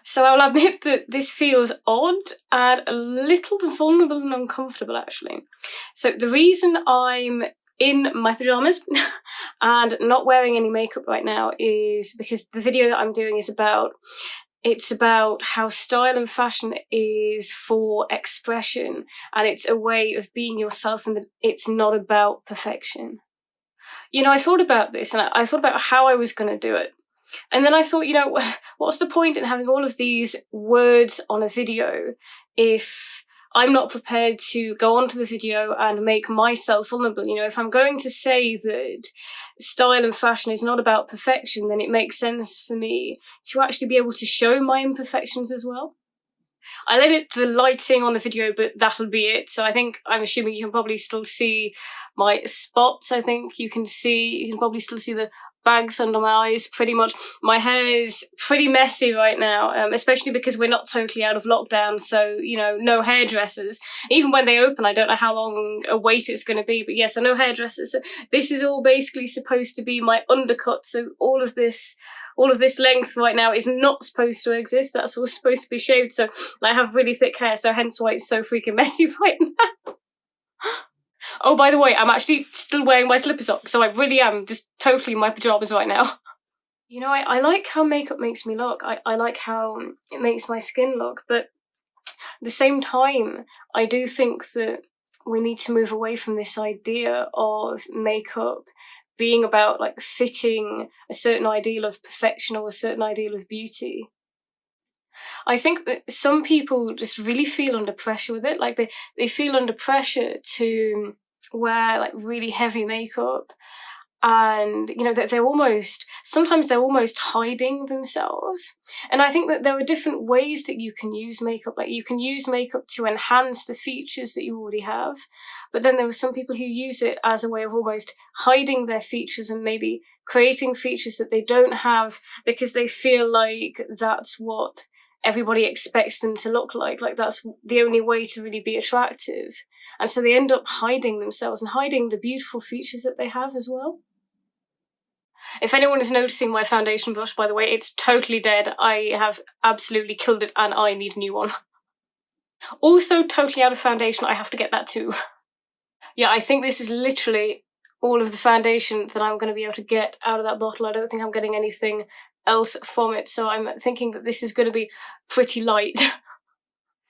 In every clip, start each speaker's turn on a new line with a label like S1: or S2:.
S1: So I'll admit that this feels odd and a little vulnerable and uncomfortable, actually. So the reason I'm in my pajamas and not wearing any makeup right now is because the video that I'm doing is about how style and fashion is for expression, and it's a way of being yourself, and that it's not about perfection. I thought about this, and I thought about how I was going to do it. And then I thought, what's the point in having all of these words on a video if I'm not prepared to go onto the video and make myself vulnerable? If I'm going to say that style and fashion is not about perfection, then it makes sense for me to actually be able to show my imperfections as well. I let the lighting on the video, but that'll be it. So I'm assuming you can probably still see my spots. I think you can probably still see the bags under my eyes, pretty much. My hair is pretty messy right now, especially because we're not totally out of lockdown, so, no hairdressers. Even when they open, I don't know how long a wait it's going to be, but yes, I know hairdressers. So this is all basically supposed to be my undercut, so all of this length right now is not supposed to exist. That's all supposed to be shaved, so I have really thick hair, so hence why it's so freaking messy right now. Oh, by the way, I'm actually still wearing my slipper socks, so I really am just totally in my pajamas right now. I like how makeup makes me look. I like how it makes my skin look, but at the same time, I do think that we need to move away from this idea of makeup being about fitting a certain ideal of perfection or a certain ideal of beauty. I think that some people just really feel under pressure with it. They feel under pressure to wear really heavy makeup, and sometimes they're almost hiding themselves. And I think that there are different ways that you can use makeup. You can use makeup to enhance the features that you already have, but then there are some people who use it as a way of almost hiding their features and maybe creating features that they don't have because they feel like that's what everybody expects them to look like that's the only way to really be attractive. And so they end up hiding themselves and hiding the beautiful features that they have as well. If anyone is noticing my foundation brush, by the way, it's totally dead. I have absolutely killed it and I need a new one. Also totally out of foundation, I have to get that too. Yeah, I think this is literally all of the foundation that I'm going to be able to get out of that bottle. I don't think I'm getting anything else from it, so I'm thinking that this is going to be pretty light.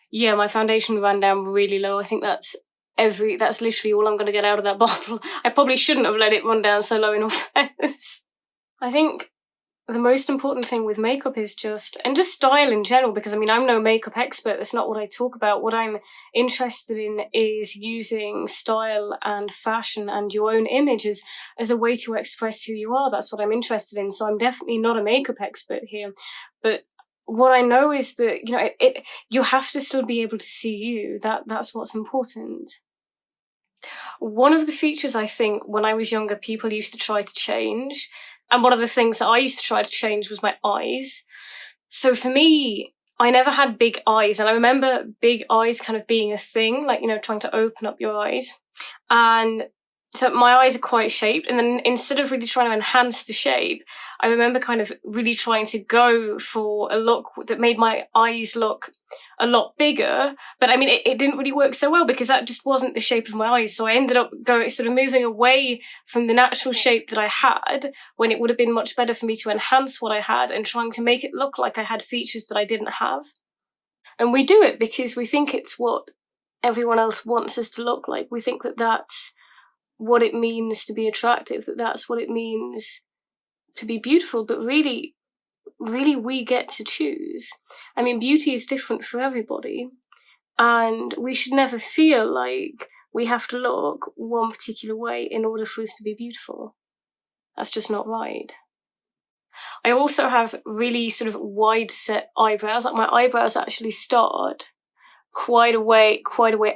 S1: Yeah, my foundation ran down really low. I think that's literally all I'm going to get out of that bottle. I probably shouldn't have let it run down so low, in all fairness. I think the most important thing with makeup is just style in general, because I'm no makeup expert. That's not what I talk about. What I'm interested in is using style and fashion and your own image as a way to express who you are. That's what I'm interested in. So I'm definitely not a makeup expert here, but what I know is that you have to still be able to see you. That's what's important. One of the features I think when I was younger people used to try to change, and one of the things that I used to try to change, was my eyes. So for me, I never had big eyes, and I remember big eyes kind of being a thing, trying to open up your eyes. And so my eyes are quite shaped, and then instead of really trying to enhance the shape, I remember kind of really trying to go for a look that made my eyes look a lot bigger. But it didn't really work so well because that just wasn't the shape of my eyes. So I ended up moving away from the natural shape that I had, when it would have been much better for me to enhance what I had and trying to make it look like I had features that I didn't have. And we do it because we think it's what everyone else wants us to look like. We think that that's what it means to be attractive, that's what it means to be beautiful, but really we get to choose. Beauty is different for everybody, and we should never feel like we have to look one particular way in order for us to be beautiful. That's just not right. I also have really wide set eyebrows. My eyebrows actually start quite a way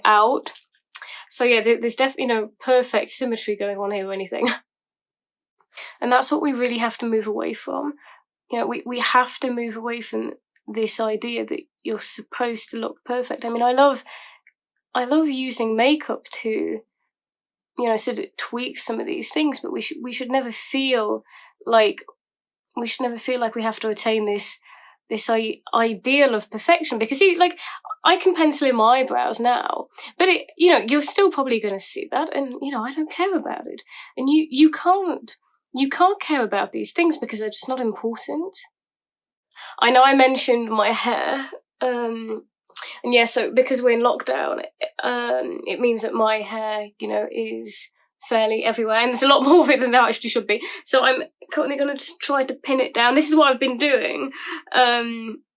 S1: out. So yeah, there's definitely no perfect symmetry going on here or anything. And that's what we really have to move away from. We have to move away from this idea that you're supposed to look perfect. I love using makeup to, tweak some of these things, but we should never feel like we have to attain this this ideal of perfection, because like, I can pencil in my eyebrows now, but you're still probably going to see that, and I don't care about it. And you can't care about these things because they're just not important. I know I mentioned my hair, and yeah, so because we're in lockdown, it means that my hair, is fairly everywhere, and there's a lot more of it than there actually should be. So I'm currently going to just try to pin it down. This is what I've been doing.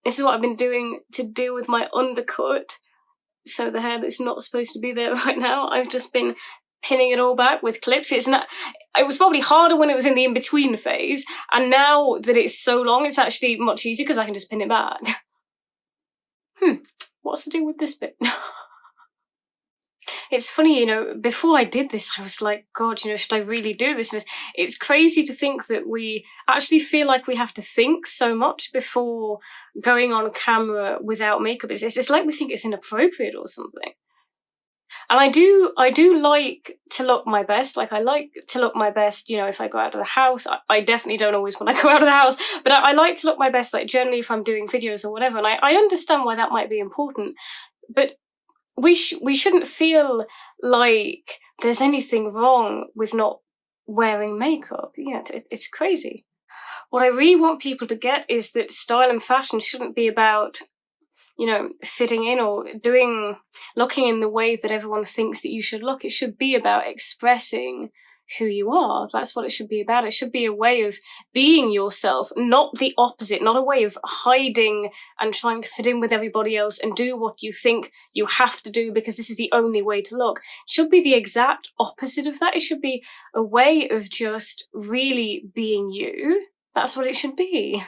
S1: This is what I've been doing to deal with my undercut. So the hair that's not supposed to be there right now, I've just been pinning it all back with clips. It was probably harder when it was in the in-between phase, and now that it's so long, it's actually much easier because I can just pin it back. What's to do with this bit? It's funny, before I did this, I was like, God, should I really do this? And it's crazy to think that we actually feel like we have to think so much before going on camera without makeup. It's like we think it's inappropriate or something. And I do like to look my best. Like, I like to look my best, if I go out of the house. I definitely don't always when I go out of the house, but I like to look my best, like, generally if I'm doing videos or whatever. And I understand why that might be important, but we shouldn't feel like there's anything wrong with not wearing makeup. Yeah, it's crazy. What I really want people to get is that style and fashion shouldn't be about, fitting in or looking in the way that everyone thinks that you should look. It should be about expressing who you are. That's what it should be about. It should be a way of being yourself, not the opposite, not a way of hiding and trying to fit in with everybody else and do what you think you have to do because this is the only way to look. It should be the exact opposite of that. It should be a way of just really being you. That's what it should be.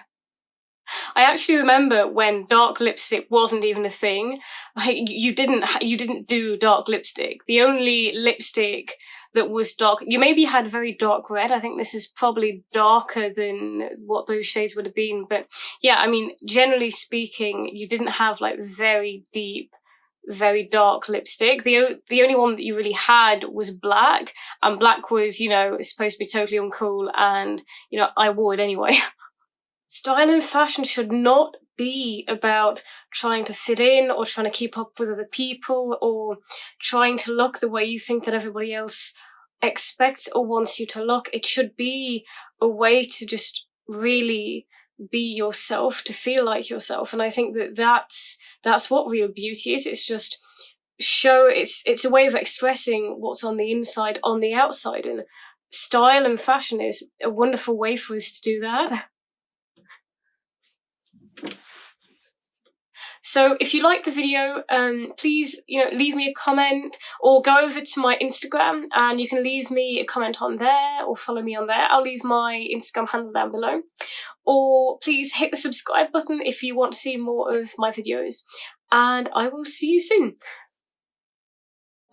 S1: I actually remember when dark lipstick wasn't even a thing. Like, you didn't do dark lipstick. The only lipstick that was dark, you maybe had very dark red. I think this is probably darker than what those shades would have been. But yeah, I mean, generally speaking, you didn't have like very deep, very dark lipstick. The only one that you really had was black, and black was, supposed to be totally uncool, and, I wore it anyway. Style and fashion should not be about trying to fit in or trying to keep up with other people or trying to look the way you think that everybody else expects or wants you to look. It should be a way to just really be yourself, to feel like yourself. And I think that that's what real beauty is. It's just it's a way of expressing what's on the inside, on the outside. And style and fashion is a wonderful way for us to do that. So if you like the video, please, leave me a comment or go over to my Instagram and you can leave me a comment on there or follow me on there. I'll leave my Instagram handle down below. Or please hit the subscribe button if you want to see more of my videos. And I will see you soon.